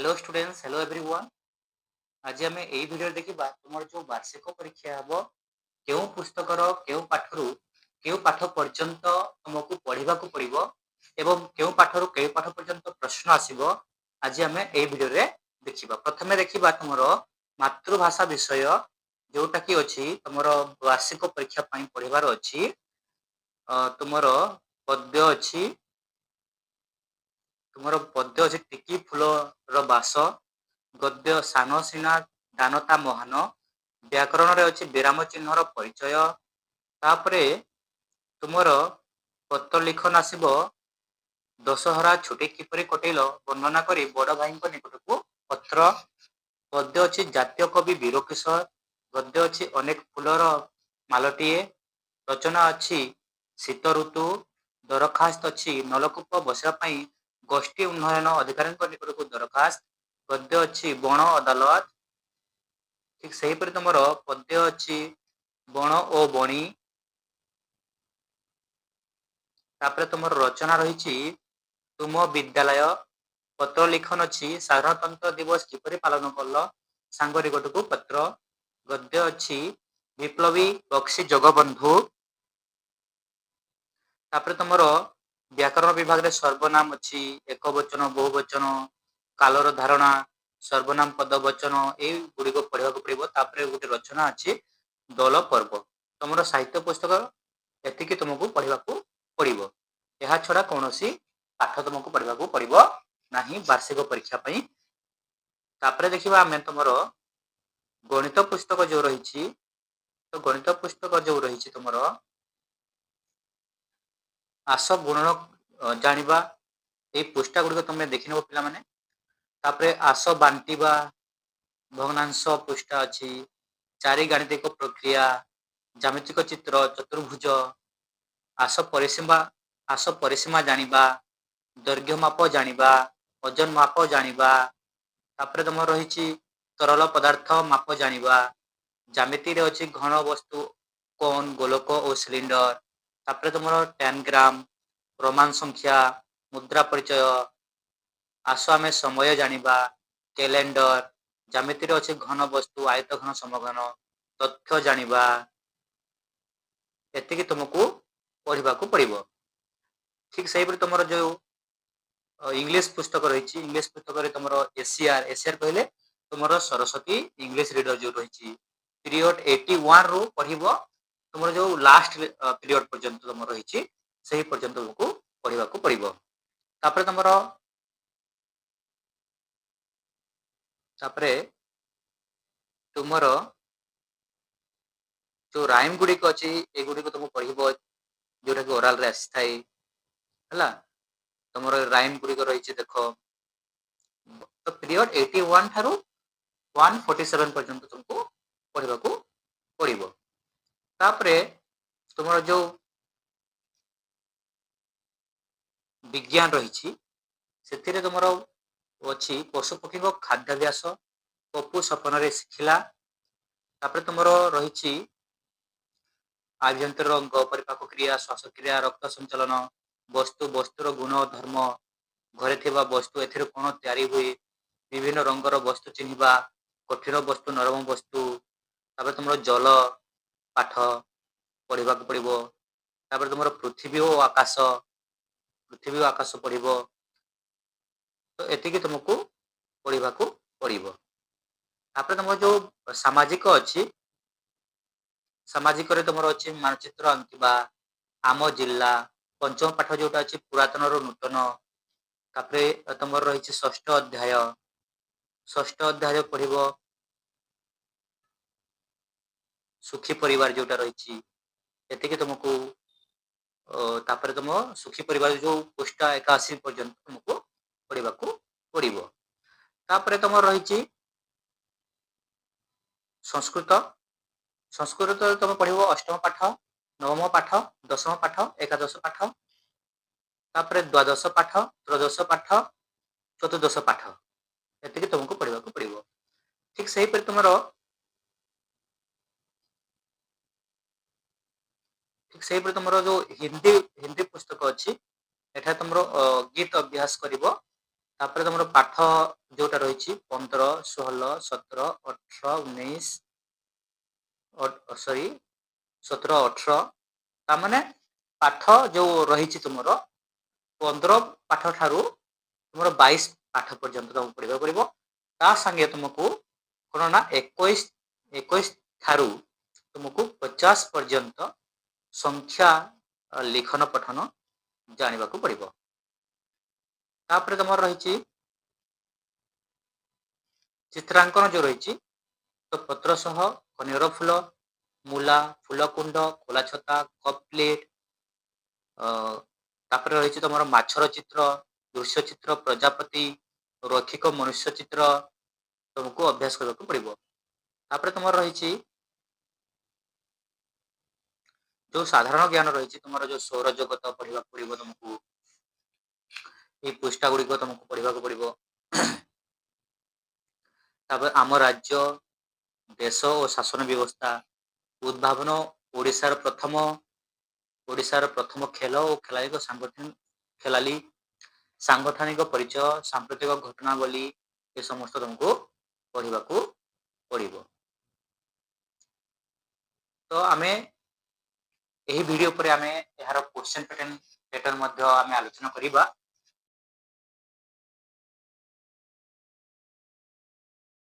Hello students, hello everyone. आज आम यही भिडियो देखा तुम जो वार्षिक परीक्षा हम क्यों पुस्तकर क्यों पाठरू क्यों पाठ पर्यंत तुमको पढ़ा पड़ो एवं क्यों पाठरू क्यों पाठ पर्यंत प्रश्न आसो आज आम यही भिडियो देखा। प्रथम देखा तुम मातृभाषा विषय जोटा कि अच्छी तुम वार्षिक परीक्षा पढ़ार अच्छी। तुम पद्य अच्छी तुम पद्य अच्छी टिकी फूलर बास, गद्य सान सिना दानता महान, व्याकरण रे अच्छी विराम चिन्हर परिचय। तापरे तुमर पत्र लिखन आसब दशहरा छुट्टी किपरि कटेल वर्णना करी बड़ भाई निकट को पत्र। पद्य अच्छी जातीय कवि वीर किशोर, गद्य अच्छी अनेक फूलर मालटीए, रचना अच्छी शीत ऋतु, दरखास्त अच्छी नलकूप बसापी गोष्ठी उन्नयन अधिकारी निकट को दरखास्त, गद्य अच्छी बण अदालत। ठीक से तुम पद्य अच्छी बण ओ बणी। तापर तुम रचना रही तुम विद्यालय, पत्र लिखन अच्छी साधारणतंत्र दिवस किपरि पालन कल सांग निकट को पत्र, गद्य अच्छी विप्लवी बक्सी जगबंधु। तापर तुम व्याकरण विभाग रे सर्वनाम अच्छी एक वचन बहुवचन कालर धारणा सर्वनाम पद वचन गुड़िक पढ़ा पड़ो। तापर गोटे रचना अच्छी दल पर्व। तुम साहित्य पुस्तक एति तुमको पढ़ा पड़ो। यह छड़ा कौन सी पाठ तुमको पढ़ा पड़ो ना वार्षिक परीक्षा। तापर देखा आम तुम गणित पुस्तक जो रही, तो गणित पुस्तक जो रही तुम आस गुणन जानिबा ये पृष्ठा गुड़िक तुम देखी नब पिला माने। तापरे आस बांटिबा भग्नांश पृष्ठा अच्छी, चारि गाणितिक प्रक्रिया, ज्यामितिक चित्र चतुर्भुज, आस परिसीमा जानिबा, दैर्घ्य माप जानिबा, ओजन माप जानिबा। तापरे तुम रही तरल पदार्थ माप जानिबा, ज्यामिति रे अच्छी घन वस्तु कोन गोलक और सिलिंडर। तापरे तुम 10 ग्राम रोमान संख्या मुद्रा परिचय, आस आम समय जानिबा, कैलेंडर, ज्यामिति रे अच्छी घन वस्तु आयत घन समघन तथ्य जानिबा। एति तुमको पढ़ा पड़ो। ठीक से तुम जो इंग्लिश पुस्तक रही, इंग्लिश पुस्तक तुम एसीआर एसीआर कहले तुम सरस्वती इंग्लिश रीडर जो रही पीरियड 81 रु पढ़ तुम जो लास्ट पीरियड पर्यंत तुम रही से पर्यंत तुमको पढ़ा पड़ो। तापर तुमर जो राइम गुड़िक अच्छी ये गुड़िक तुम पढ़ जोटा कि ओराल रे आसी है। तुम राइम गुड़िक रही देख तो पीरियड 81 ठारू 147 पर्यंत तुमको पढ़ा पड़ो। तापरे तुम जो विज्ञान रही से तुम अच्छी पशुपक्षी खाद्याभ्यास पपु सपन रे शिखिला। तापर तुम रही आभ्यंतर अंग परिपाक क्रिया श्वासक्रिया रक्त संचलन वस्तु वस्तुर गुण धर्म घरे थिबा वस्तु एथिर कोन तैयारी हुए विभिन्न रंगर वस्तु चिन्हिबा कठिन वस्तु नरम वस्तु। तापर तुम जल पाठ पढ़ा पड़ो। तापर तुम पृथ्वी और आकाश पढ़ तो एति तुमको पढ़ा पड़ो। तापर तुम जो सामाजिक अच्छी सामाजिक तुम अच्छी मानचित्र आंकिबा आम जिला पंचम पाठ जोटा अच्छी पुरातन रो नूतन। तापर तुम रही षष्ठ अध्याय पढ़ सुखी परिवार जोटा रही एति तुमको। तापर तुम सुखी परिवार जो पृष्ठ 81 पर्यंत तुमको पढ़ा पड़ो। तापर तुम रही संस्कृत संस्कृत तुम पढ़ अष्टम पाठ नवम पाठ दशम पाठ एकादश पाठ। तापर द्वादश पाठ त्रयोदश पाठ चतुर्दश पाठ एति तुमको पढ़ा पड़ो। ठीक से तुम ठीक से तुम जो हिंदी हिंदी पुस्तक अच्छी एठा तुम गीत अभ्यास कर ତାପରେ ତମର ପାଠ ଯୋଉଟା ରହିଛି 15, 16, 17, 18, 19 ସରି 17, 18 ତାମାନେ ପାଠ ଯୋଉ ରହିଛି ତୁମର 15 ପାଠ ଠାରୁ ତୁମର 22 ପାଠ ପର୍ଯ୍ୟନ୍ତ ତମକୁ ପଢିବାକୁ ପଡିବ। ତା ସାଙ୍ଗେ ତୁମକୁ କଣ ନା 21 ଠାରୁ ତୁମକୁ 50 ପର୍ଯ୍ୟନ୍ତ ସଂଖ୍ୟା ଲିଖନ ପଠନ ଜାଣିବାକୁ ପଡିବ। ତାପରେ ତମର ରହିଛି ଚିତ୍ରାଙ୍କନ ଯୋଉ ରହିଛି ତ ପତ୍ର ସହ କନିଅର ଫୁଲ, ମୂଲା, ଫୁଲକୁଣ୍ଡ, ଖୋଲା ଛତା, କପ୍ ପ୍ଲେଟ୍, ତାପରେ ରହିଛି ତମର ମାଛର ଚିତ୍ର, ଦୃଶ୍ୟ ଚିତ୍ର, ପ୍ରଜାପତି, ରୈଖିକ ମନୁଷ୍ୟ ଚିତ୍ର ତମକୁ ଅଭ୍ୟାସ କରିବାକୁ ପଡିବ। ତାପରେ ତମର ରହିଛି ଯୋଉ ସାଧାରଣ ଜ୍ଞାନ ରହିଛି ତୁମର ଯୋଉ ସୌର ଜଗତ ପଢିବାକୁ ପଡିବ ତମକୁ। ଏଇ ପୃଷ୍ଠା ଗୁଡିକ ତମକୁ ପଢିବାକୁ ପଡିବ। ତାପରେ ଆମ ରାଜ୍ୟ, ଦେଶ ଓ ଶାସନ ବ୍ୟବସ୍ଥା, ଉଦ୍ଭାବନ, ଓଡ଼ିଶାର ପ୍ରଥମ ଖେଳ ଓ ଖେଳାଳିଙ୍କ ସାଂଗଠନିକ ପରିଚୟ, ସାମ୍ପ୍ରତିକ ଘଟଣାବଳୀ ଏ ସମସ୍ତ ତମକୁ ପଢିବାକୁ ପଡିବ। ତ ଆମେ ଏହି ଭିଡିଓ ପରେ ଆମେ ଏହାର କ୍ୱେଶ୍ଚନ ପ୍ୟାଟର୍ନ ମଧ୍ୟ ଆମେ ଆଲୋଚନା କରିବା।